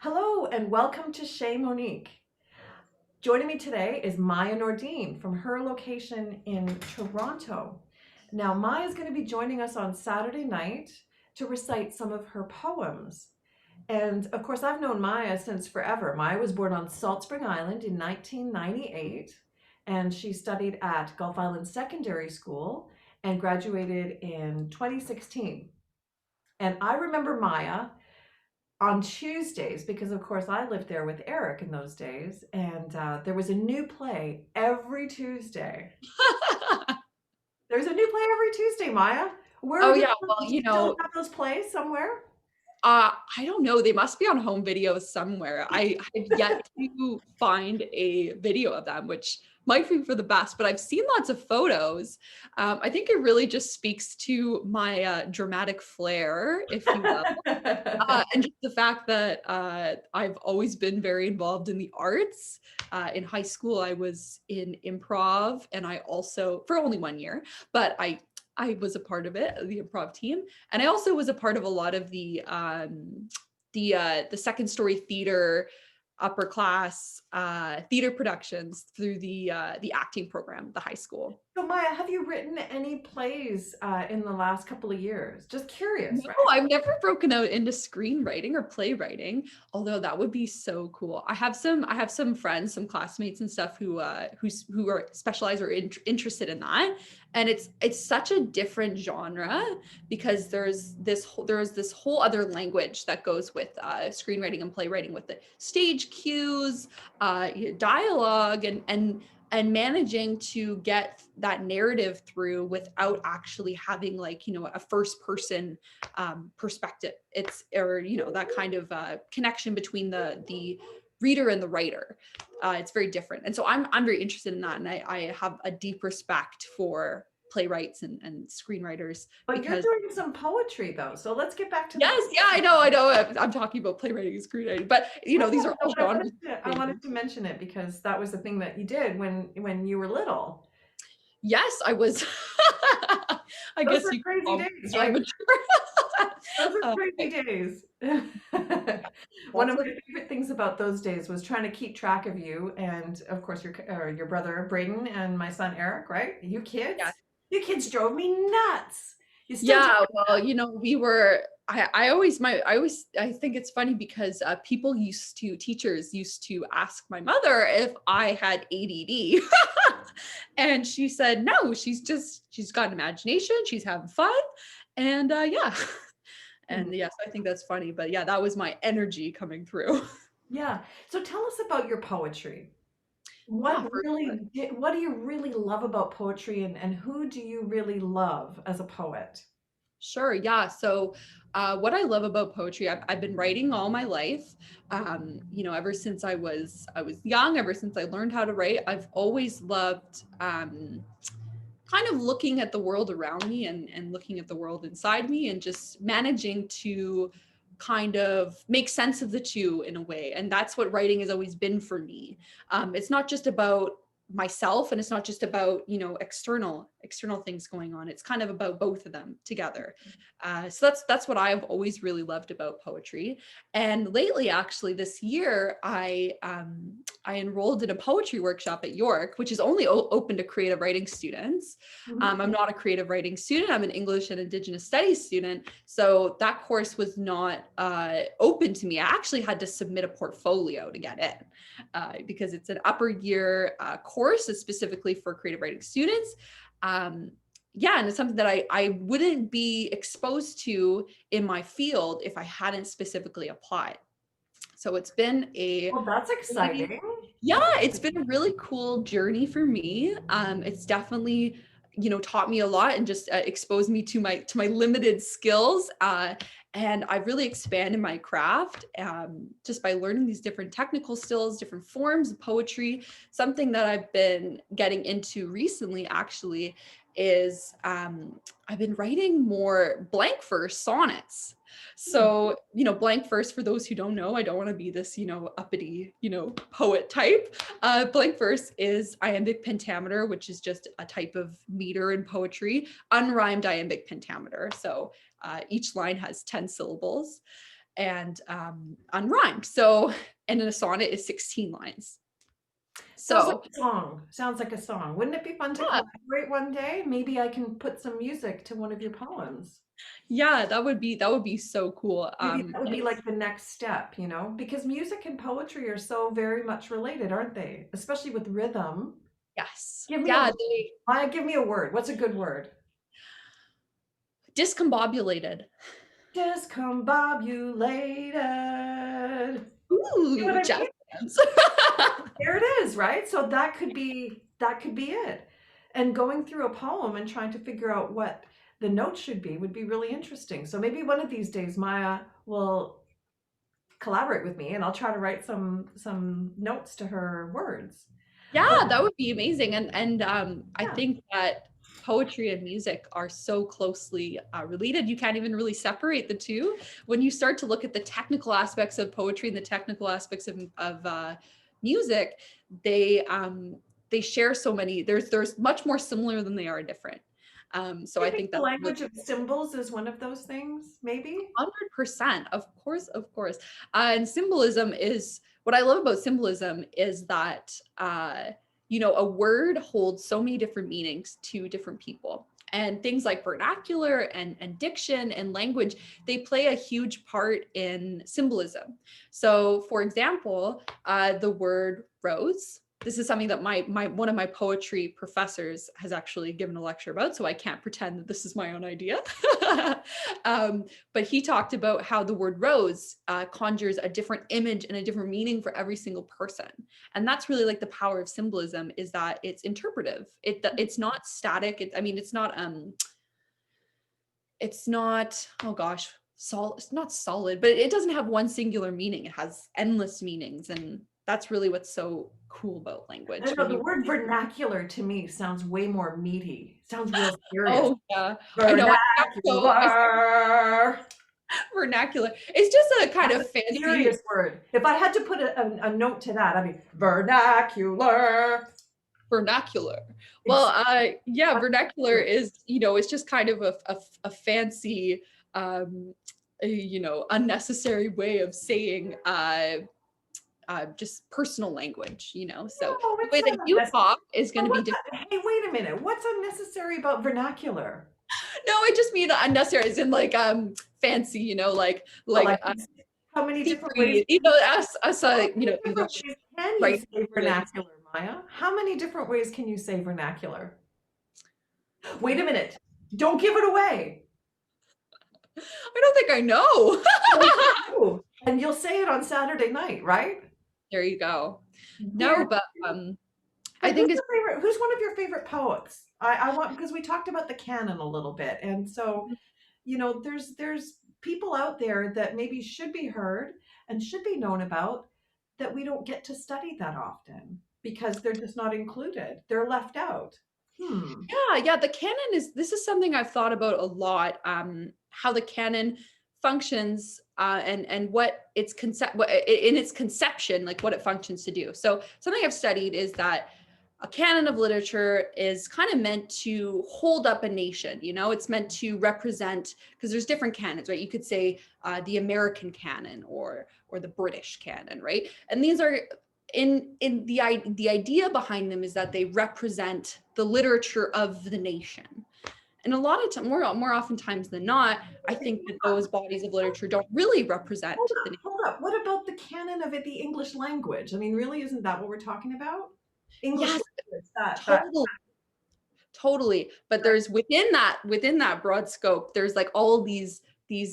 Hello and welcome to Chez Monique. Joining me today is Maja Nordine from her location in Toronto. Now, Maya is going to be joining us on Saturday night to recite some of her poems. And of course, I've known Maya since forever. Maya was born on Salt Spring Island in 1998, and she studied at Gulf Island Secondary School and graduated in 2016. And I remember Maya on Tuesdays, because of course I lived there with Eric in those days, and there was a new play every Tuesday. There's a new play every Tuesday, Maya. Where Oh are yeah, do well, you still have those plays somewhere? I don't know. They must be on home videos somewhere. I've yet to find a video of them, which might be for the best, but I've seen lots of photos. I think it really just speaks to my dramatic flair, if you will. And just the fact that I've always been very involved in the arts. In high school, I was in improv, and I also, for only 1 year, but I was a part of it, the improv team, and I also was a part of a lot of the second story theater, upper class theater productions through the acting program at the high school. So Maya, have you written any plays in the last couple of years? Just No, curious, right? I've never broken out into screenwriting or playwriting, although that would be so cool. I have some friends, some classmates and stuff who are specialized or interested in that. And it's such a different genre because there's this whole other language that goes with screenwriting and playwriting with the stage cues, dialogue and managing to get that narrative through without actually having like a first person perspective. It's or that kind of connection between the reader and the writer. It's very different, and so I'm very interested in that, and I have a deep respect for playwrights and screenwriters But you're because doing some poetry though, so let's get back to the yes, yeah, I know. I'm talking about playwriting and screwwriting, but no, these are no, all but genres. I wanted to mention it because that was the thing that you did when you were little. Yes, I was. I Those guess were you could crazy call me days, right? amateur. Those are uh, crazy days. One Lots of of my favorite things about those days was trying to keep track of you and, of course, your brother Braden and my son Eric, right? yeah. You kids drove me nuts. You still do. Yeah, well, we were I think it's funny because teachers used to ask my mother if I had ADD. And she said, no, she's got an imagination, she's having fun. And yeah. Mhm. And yes, I think that's funny. But yeah, that was my energy coming through. Yeah. So tell us about your poetry. Yeah, for sure. What do you really love about poetry and who do you really love as a poet? Sure. Yeah. So, what I love about poetry, I've been writing all my life. Ever since I was young, ever since I learned how to write, I've always loved kind of looking at the world around me and looking at the world inside me and just managing to kind of make sense of the two in a way. And that's what writing has always been for me. It's not just about myself, and it's not just about external things going on. It's kind of about both of them together. So that's what I've always really loved about poetry. And lately, actually this year, I enrolled in a poetry workshop at York, which is only open to creative writing students. Mhm. I'm not a creative writing student. I'm an English and Indigenous Studies student. So that course was not open to me. I actually had to submit a portfolio to get in because it's an upper year course. It's specifically for creative writing students. Um, yeah, and it's something that I wouldn't be exposed to in my field if I hadn't specifically applied. So it's been a Well, that's really, exciting. That's yeah, it's been a really cool journey for me. It's definitely, taught me a lot and just exposed me to my limited skills. And I've really expanded my craft just by learning these different technical skills, different forms of poetry. Something that I've been getting into recently, actually, is I've been writing more blank verse sonnets. exciting. So, blank verse, for those who don't know, I don't want to be this, uppity, poet type. Blank verse is iambic pentameter, which is just a type of meter in poetry, unrhymed iambic pentameter. So each line has 10 syllables. and unrhymed. So, and in a sonnet is 16 lines. Sounds like So a song. Sounds like a song. Wouldn't it be fun to yeah, collaborate one day? Maybe I can put some music to one of your poems. yeah, that would be so cool. Maybe that would And be like the next step, you know, because music and poetry are so very much related, aren't they? Especially with rhythm. yes, Give me a yeah, word. they Maya, give me a word. What's a good word? discombobulated. Discombobulated. See what Ooh, I jazz mean? hands. There it is, right? So that could be it. And going through a poem and trying to figure out what the notes should be would be really interesting. So maybe one of these days Maya will collaborate with me and I'll try to write some notes to her words. Yeah, But that would be amazing. And I yeah, think that poetry and music are so closely related. You can't even really separate the two. When you start to look at the technical aspects of poetry and the technical aspects of music, they share so many. There's much more similar than they are different. So do you I think think the that's really language of symbols is one of those things, maybe? 100%, of course, of course. And symbolism is what I love about symbolism is that a word holds so many different meanings to different people. And things like vernacular and diction and language, they play a huge part in symbolism. So, for example, the word rose. This is something that my one of my poetry professors has actually given a lecture about, so I can't pretend that this is my own idea. But he talked about how the word rose conjures a different image and a different meaning for every single person. And that's really like the power of symbolism, is that it's interpretive. It's not static. It's not oh gosh, it's not solid, but it doesn't have one singular meaning. It has endless meanings. And that's really what's so cool about I language don't know, when the you word vernacular to me sounds way more meaty. Sounds real serious. oh yeah, I know. I start Vernacular. vernacular. It's just a kind That's of a fancy serious word. If I had to put a note to that, I'd be vernacular. vernacular. Well, It's yeah, vernacular is, it's just kind of a fancy, um, unnecessary way of saying just personal language, So no, the it's way not that you unnecessary. talk is going But to be different. hey, wait a minute. What's unnecessary about vernacular? No, I just mean unnecessary as in like fancy, Well, like like how many different ways? secret, us How many different English ways can you writers. say vernacular, Maya? How many different ways can you say vernacular? Wait a minute. Don't give it away. I don't think I know. Ooh, and you'll say it on Saturday night, right? There you go. There. No, but I But who's think it's your favorite? Who's one of your favorite poets? I want, because we talked about the canon a little bit, and so there's people out there that maybe should be heard and should be known about that we don't get to study that often because they're just not included. They're left out. Hmm. yeah, the canon this is something I've thought about a lot, how the canon functions, and what in its conception, like what it functions to do. So something I've studied is that a canon of literature is kind of meant to hold up a nation. It's meant to represent, because there's different canons, right? You could say the American canon or the British canon, right? And these are in the idea behind them is that they represent the literature of the nation. And a lot of time, more oftentimes than not, I think that those bodies of literature don't really represent Hold the up, nation. hold up. What about the canon of it, the English language? I mean, really, isn't that what we're talking about? English Yes, language, that. totally, totally. But there's within that broad scope, there's like all these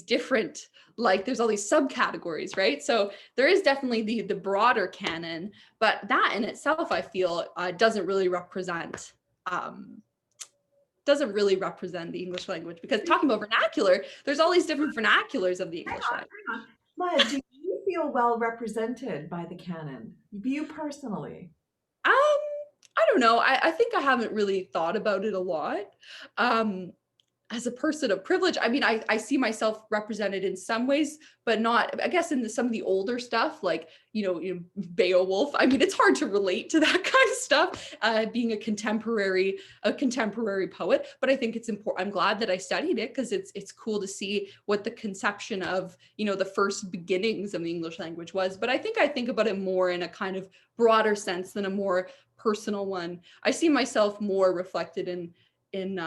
different, like there's all these subcategories, right? So there is definitely the broader canon, but that in itself, I feel, um, doesn't really represent the English language, because talking about vernacular, there's all these different vernaculars of the Hang English on, language. hang on. Maya, do you feel well represented by the canon? You personally? I don't know. I think I haven't really thought about it a lot. Um, as a person of privilege, I mean, I see myself represented in some ways, but not, I guess, in some of the older stuff, like, Beowulf. I mean, it's hard to relate to that kind of stuff, being a contemporary poet. But I think it's important. I'm glad that I studied it because it's cool to see what the conception of, the first beginnings of the English language was. But I think about it more in a kind of broader sense than a more personal one. I see myself more reflected in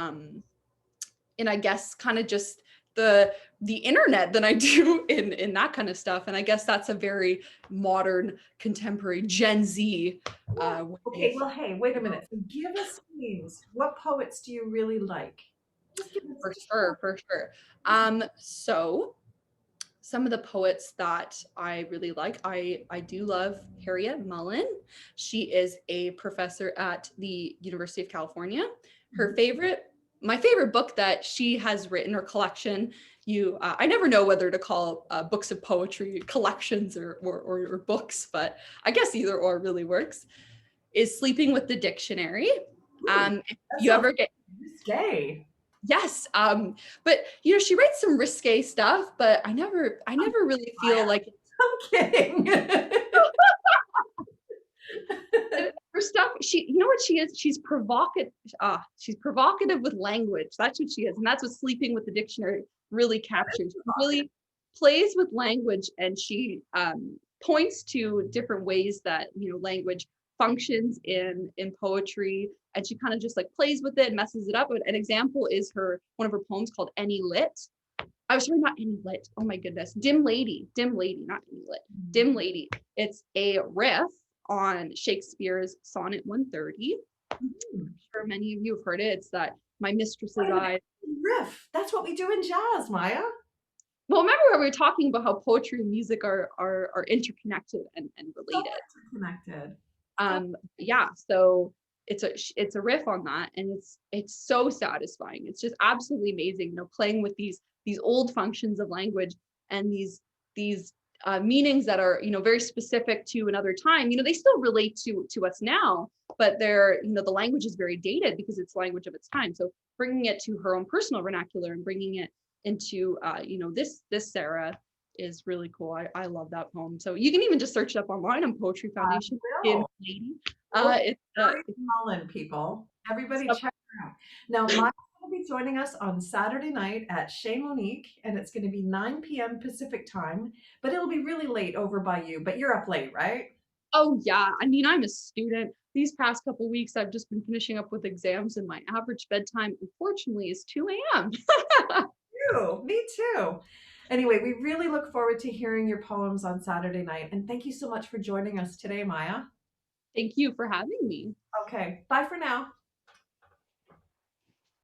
I guess kind of just the internet than I do in that kind of stuff. And I guess that's a very modern, contemporary Gen Z way Okay, well, hey, wait a minute. So give us names. What poets do you really like? Just give us for just sure, for sure. So some of the poets that I really like, I do love Harriet Mullen. She is a professor at the University of California. My favorite book that she has written or collection, I never know whether to call books of poetry collections or books, but I guess either or really works, is Sleeping with the Dictionary. If that you sounds ever get risque. Yes, but she writes some risque stuff, but I never really feel Maya, like I'm kidding. her stuff. You know what she is? She's provocative. She's provocative with language. That's what she is, and that's what Sleeping with the Dictionary really captures. She really plays with language, and she points to different ways that language functions in poetry, and she kind of just like plays with it and messes it up. An example is one of her poems called Any Lit. I was sorry, not Any Lit. Oh my goodness. Dim Lady, not Any Lit. Dim Lady. It's a riff on Shakespeare's Sonnet 130. I'm sure many of you have heard it. It's that my mistress's Wait a minute. eye. Riff. That's what we do in jazz, Maya. Well, remember how we were talking about how poetry and music are interconnected and So related. connected. Yeah, so it's a riff on that, and it's so satisfying. It's just absolutely amazing, playing with these old functions of language and these meanings that are very specific to another time. They still relate to us now, but they're the language is very dated because it's language of its time. So bringing it to her own personal vernacular and bringing it into this Sarah is really cool. I love that poem. So you can even just search it up online on Poetry Foundation. Will. Lady. Harriet It's Mullen, people. Everybody stuff. check her out. Now, Maya's going to be joining us on Saturday night at Chez Monique, and it's going to be 9 p.m. Pacific time, but it'll be really late over by you. But you're up late, right? Oh yeah, I mean, I'm a student. These past couple weeks, I've just been finishing up with exams, and my average bedtime, unfortunately, is 2 a.m. Me too. Anyway, we really look forward to hearing your poems on Saturday night, and thank you so much for joining us today, Maya. Thank you for having me. Okay, bye for now.